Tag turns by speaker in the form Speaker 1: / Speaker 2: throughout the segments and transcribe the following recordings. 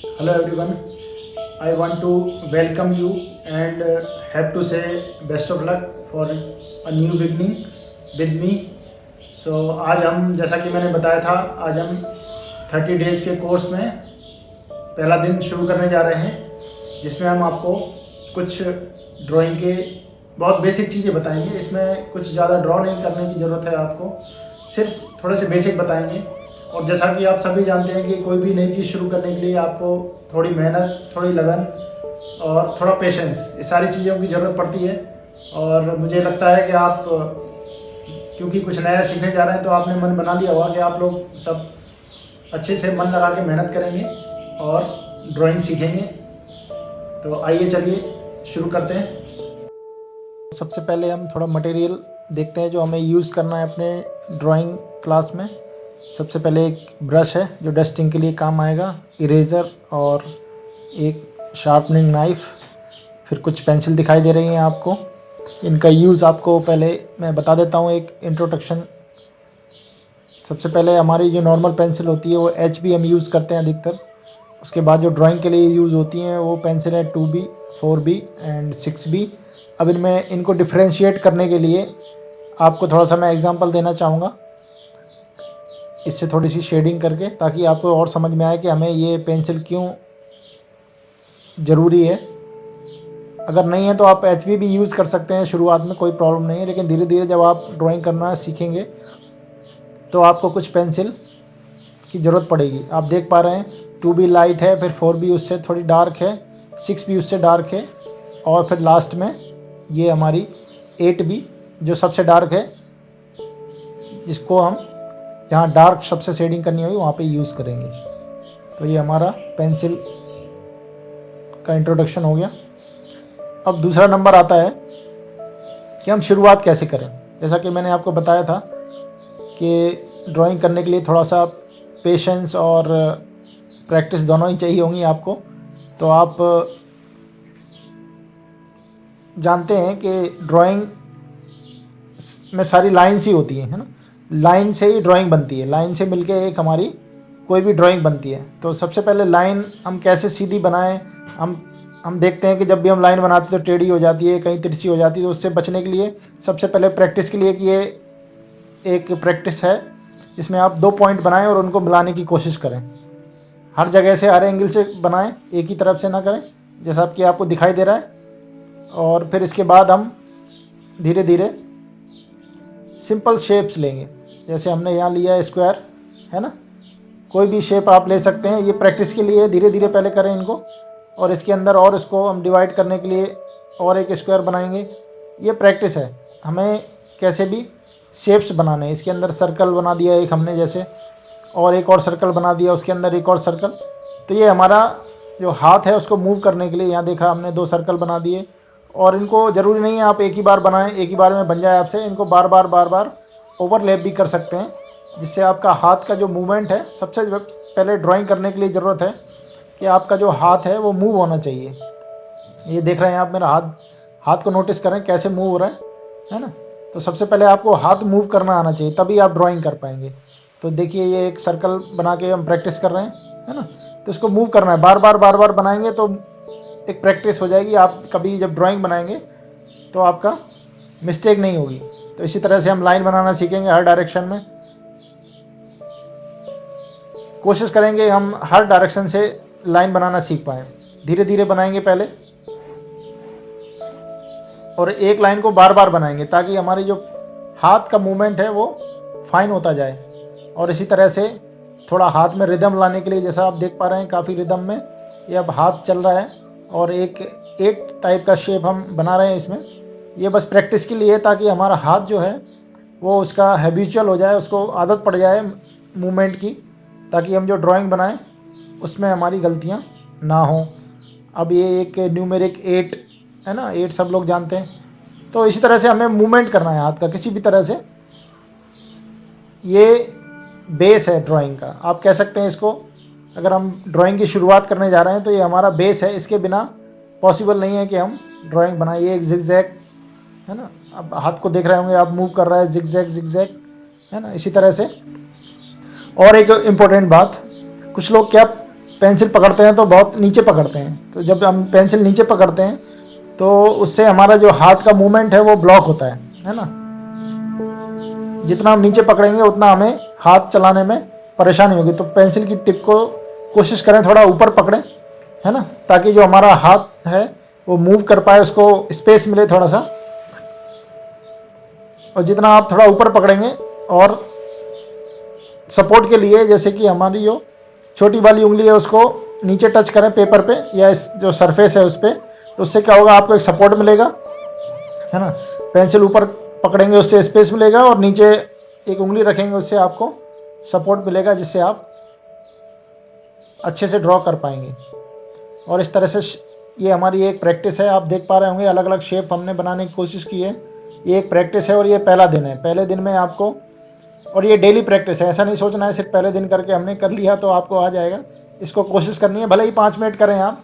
Speaker 1: Hello everyone. I want to welcome you and have to say best of luck for a new beginning with me. So आज हम जैसा कि मैंने बताया था, आज हम 30 डेज़ के कोर्स में पहला दिन शुरू करने जा रहे हैं, जिसमें हम आपको कुछ ड्राइंग के बहुत बेसिक चीज़ें बताएंगे। इसमें कुछ ज़्यादा ड्रॉ नहीं करने की ज़रूरत है, आपको सिर्फ थोड़े से बेसिक बताएंगे। और जैसा कि आप सभी जानते हैं कि कोई भी नई चीज़ शुरू करने के लिए आपको थोड़ी मेहनत, थोड़ी लगन और थोड़ा पेशेंस, ये सारी चीज़ों की ज़रूरत पड़ती है। और मुझे लगता है कि आप क्योंकि कुछ नया सीखने जा रहे हैं, तो आपने मन बना लिया होगा कि आप लोग सब अच्छे से मन लगा के मेहनत करेंगे और ड्राइंग सीखेंगे। तो आइए चलिए शुरू करते हैं। सबसे पहले हम थोड़ा मटेरियल देखते हैं जो हमें यूज़ करना है अपने ड्राइंग क्लास में। सबसे पहले एक ब्रश है जो डस्टिंग के लिए काम आएगा, इरेज़र और एक शार्पनिंग नाइफ़, फिर कुछ पेंसिल दिखाई दे रही हैं आपको। इनका यूज़ आपको पहले मैं बता देता हूँ, एक इंट्रोडक्शन। सबसे पहले हमारी जो नॉर्मल पेंसिल होती है वो HB हम यूज़ करते हैं अधिकतर। उसके बाद जो ड्राइंग के लिए यूज़ होती हैं वो पेंसिल है 2B, 4B एंड 6B। अब इनको डिफ्रेंशिएट करने के लिए आपको थोड़ा सा मैं एग्जांपल देना चाहूँगा, इससे थोड़ी सी शेडिंग करके, ताकि आपको और समझ में आए कि हमें ये पेंसिल क्यों ज़रूरी है। अगर नहीं है तो आप HB भी यूज़ कर सकते हैं, शुरुआत में कोई प्रॉब्लम नहीं है। लेकिन धीरे धीरे जब आप ड्राइंग करना सीखेंगे तो आपको कुछ पेंसिल की ज़रूरत पड़ेगी। आप देख पा रहे हैं 2B लाइट है, फिर 4B उससे थोड़ी डार्क है, 6B उससे डार्क है, और फिर लास्ट में ये हमारी 8B जो सबसे डार्क है, जिसको हम जहाँ डार्क सबसे शेडिंग करनी होगी वहाँ पे यूज़ करेंगे। तो ये हमारा पेंसिल का इंट्रोडक्शन हो गया। अब दूसरा नंबर आता है कि हम शुरुआत कैसे करें। जैसा कि मैंने आपको बताया था कि ड्राइंग करने के लिए थोड़ा सा पेशेंस और प्रैक्टिस दोनों ही चाहिए होंगी आपको। तो आप जानते हैं कि ड्राइंग में सारी लाइन्स ही होती हैं, है ना। लाइन से ही ड्राइंग बनती है, लाइन से मिलके एक हमारी कोई भी ड्राइंग बनती है। तो सबसे पहले लाइन हम कैसे सीधी बनाएं, हम देखते हैं कि जब भी हम लाइन बनाते हैं तो टेढ़ी हो जाती है, कहीं तिरछी हो जाती है। तो उससे बचने के लिए सबसे पहले प्रैक्टिस के लिए कि ये एक प्रैक्टिस है जिसमें आप 2 पॉइंट बनाएं और उनको मिलाने की कोशिश करें। हर जगह से, हर एंगल से बनाएं, एक ही तरफ से ना करें, जैसा कि आपको दिखाई दे रहा है। और फिर इसके बाद हम धीरे धीरे सिंपल शेप्स लेंगे। जैसे हमने यहाँ लिया है स्क्वायर, है ना। कोई भी शेप आप ले सकते हैं, ये प्रैक्टिस के लिए धीरे धीरे पहले करें इनको। और इसके अंदर और इसको हम डिवाइड करने के लिए और एक स्क्वायर बनाएंगे। ये प्रैक्टिस है, हमें कैसे भी शेप्स बनाने हैं। इसके अंदर सर्कल बना दिया एक हमने जैसे, और एक और सर्कल बना दिया, उसके अंदर एक और सर्कल। तो ये हमारा जो हाथ है उसको मूव करने के लिए, यहाँ देखा हमने 2 सर्कल बना दिए। और इनको ज़रूरी नहीं है आप एक ही बार बनाएं, एक ही बार में बन जाए आपसे। इनको बार बार ओवरलैप भी कर सकते हैं, जिससे आपका हाथ का जो मूवमेंट है, सबसे पहले ड्राइंग करने के लिए ज़रूरत है कि आपका जो हाथ है वो मूव होना चाहिए। ये देख रहे हैं आप मेरा हाथ को नोटिस करें कैसे मूव हो रहा है ना। तो सबसे पहले आपको हाथ मूव करना आना चाहिए, तभी आप ड्राइंग कर पाएंगे। तो देखिए ये एक सर्कल बना के हम प्रैक्टिस कर रहे हैं, है ना। तो इसको मूव करना है, बार बार बनाएंगे तो एक प्रैक्टिस हो जाएगी। आप कभी जब ड्राइंग बनाएंगे तो आपका मिस्टेक नहीं होगी। तो इसी तरह से हम लाइन बनाना सीखेंगे हर डायरेक्शन में। कोशिश करेंगे हम हर डायरेक्शन से लाइन बनाना सीख पाएँ। धीरे धीरे बनाएंगे पहले, और एक लाइन को बार बार बनाएंगे ताकि हमारी जो हाथ का मूवमेंट है वो फाइन होता जाए। और इसी तरह से थोड़ा हाथ में रिदम लाने के लिए, जैसा आप देख पा रहे हैं काफ़ी रिदम में ये अब हाथ चल रहा है, और एक 8 टाइप का शेप हम बना रहे हैं इसमें। ये बस प्रैक्टिस के लिए, ताकि हमारा हाथ जो है वो उसका हैबिचुअल हो जाए, उसको आदत पड़ जाए मूवमेंट की, ताकि हम जो ड्राइंग बनाएं उसमें हमारी गलतियां ना हो। अब ये एक न्यूमेरिक 8 है ना, 8 सब लोग जानते हैं। तो इसी तरह से हमें मूवमेंट करना है हाथ का किसी भी तरह से। ये बेस है ड्राइंग का, आप कह सकते हैं इसको। अगर हम ड्राइंग की शुरुआत करने जा रहे हैं तो ये हमारा बेस है, इसके बिना पॉसिबल नहीं है कि हम ड्राइंग बनाएं। ये एक जिगजैग है ना, अब हाथ को देख रहे होंगे आप, मूव कर रहा है जिगजैग है ना, इसी तरह से। और एक इम्पोर्टेंट बात, कुछ लोग क्या पेंसिल पकड़ते हैं तो बहुत नीचे पकड़ते हैं, तो जब हम पेंसिल नीचे पकड़ते हैं तो उससे हमारा जो हाथ का मूवमेंट है वो ब्लॉक होता है ना। जितना हम नीचे पकड़ेंगे उतना हमें हाथ चलाने में परेशानी होगी। तो पेंसिल की टिप को कोशिश करें थोड़ा ऊपर पकड़ें, है ना, ताकि जो हमारा हाथ है वो मूव कर पाए, उसको स्पेस मिले थोड़ा सा। और जितना आप थोड़ा ऊपर पकड़ेंगे और सपोर्ट के लिए, जैसे कि हमारी जो छोटी वाली उंगली है उसको नीचे टच करें पेपर पे या इस जो सरफेस है उस पर, तो उससे क्या होगा, आपको एक सपोर्ट मिलेगा, है ना। पेंसिल ऊपर पकड़ेंगे उससे स्पेस मिलेगा, और नीचे एक उंगली रखेंगे उससे आपको सपोर्ट मिलेगा, जिससे आप अच्छे से ड्रॉ कर पाएंगे। और इस तरह से ये हमारी एक प्रैक्टिस है। आप देख पा रहे होंगे अलग अलग शेप हमने बनाने की कोशिश की है। ये एक प्रैक्टिस है और ये पहला दिन है। पहले दिन में आपको, और ये डेली प्रैक्टिस है, ऐसा नहीं सोचना है सिर्फ पहले दिन करके हमने कर लिया तो आपको आ जाएगा। इसको कोशिश करनी है, भले ही 5 मिनट करें आप,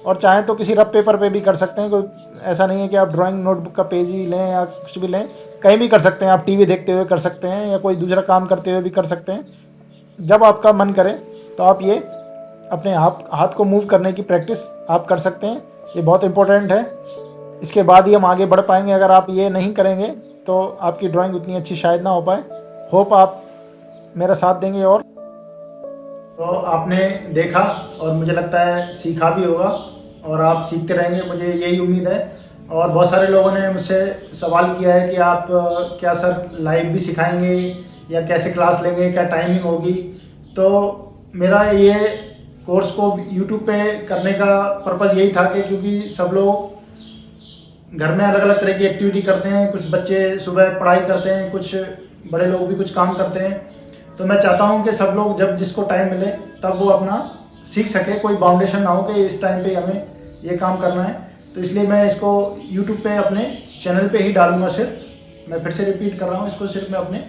Speaker 1: और चाहें तो किसी रफ पेपर पे भी कर सकते हैं। कोई ऐसा नहीं है कि आप ड्राइंग नोटबुक का पेज ही लें या कुछ भी लें, कहीं भी कर सकते हैं। आप टीवी देखते हुए कर सकते हैं या कोई दूसरा काम करते हुए भी कर सकते हैं। जब आपका मन करे तो आप ये अपने हाथ को मूव करने की प्रैक्टिस आप कर सकते हैं। ये बहुत इंपॉर्टेंट है। इसके बाद ही हम आगे बढ़ पाएंगे। अगर आप ये नहीं करेंगे तो आपकी ड्राइंग उतनी अच्छी शायद ना हो पाए। होप आप मेरा साथ देंगे। और तो आपने देखा और मुझे लगता है सीखा भी होगा, और आप सीखते रहेंगे, मुझे यही उम्मीद है। और बहुत सारे लोगों ने मुझसे सवाल किया है कि आप क्या सर लाइव भी सिखाएंगे या कैसे क्लास लेंगे, क्या टाइमिंग होगी। तो मेरा ये कोर्स को यूट्यूब पे करने का पर्पज़ यही था कि क्योंकि सब लोग घर में अलग अलग तरह की एक्टिविटी करते हैं। कुछ बच्चे सुबह पढ़ाई करते हैं, कुछ बड़े लोग भी कुछ काम करते हैं। तो मैं चाहता हूं कि सब लोग जब जिसको टाइम मिले तब वो अपना सीख सके, कोई बाउंडेशन ना हो कि इस टाइम पे हमें ये काम करना है। तो इसलिए मैं इसको यूट्यूब पे अपने चैनल पे ही डालूंगा। सिर्फ मैं फिर से रिपीट कर रहा हूँ, इसको सिर्फ मैं अपने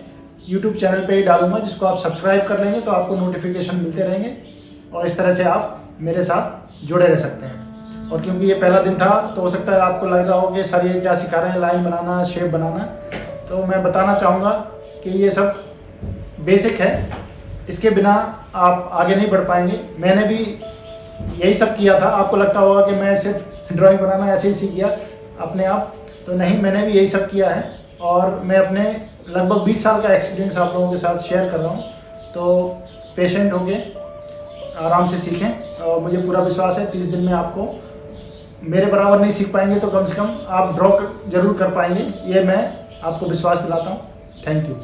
Speaker 1: यूट्यूब चैनल पे ही डालूंगा, जिसको आप सब्सक्राइब कर लेंगे तो आपको नोटिफिकेशन मिलते रहेंगे और इस तरह से आप मेरे साथ जुड़े रह सकते हैं। और क्योंकि ये पहला दिन था तो हो सकता है आपको लग रहा हो कि सर ये क्या सिखा रहे हैं, लाइन बनाना, शेप बनाना। तो मैं बताना चाहूँगा कि ये सब बेसिक है, इसके बिना आप आगे नहीं बढ़ पाएंगे। मैंने भी यही सब किया था। आपको लगता होगा कि मैं सिर्फ ड्राइंग बनाना ऐसे ही सीख गया अपने आप, तो नहीं, मैंने भी यही सब किया है। और मैं अपने लगभग 20 साल का एक्सपीरियंस आप लोगों के साथ शेयर कर रहा हूँ। तो पेशेंट होके आराम से सीखें, और मुझे पूरा विश्वास है 30 दिन में आपको मेरे बराबर नहीं सीख पाएंगे तो कम से कम आप ड्रॉ जरूर कर पाएंगे, ये मैं आपको विश्वास दिलाता हूँ। Thank you.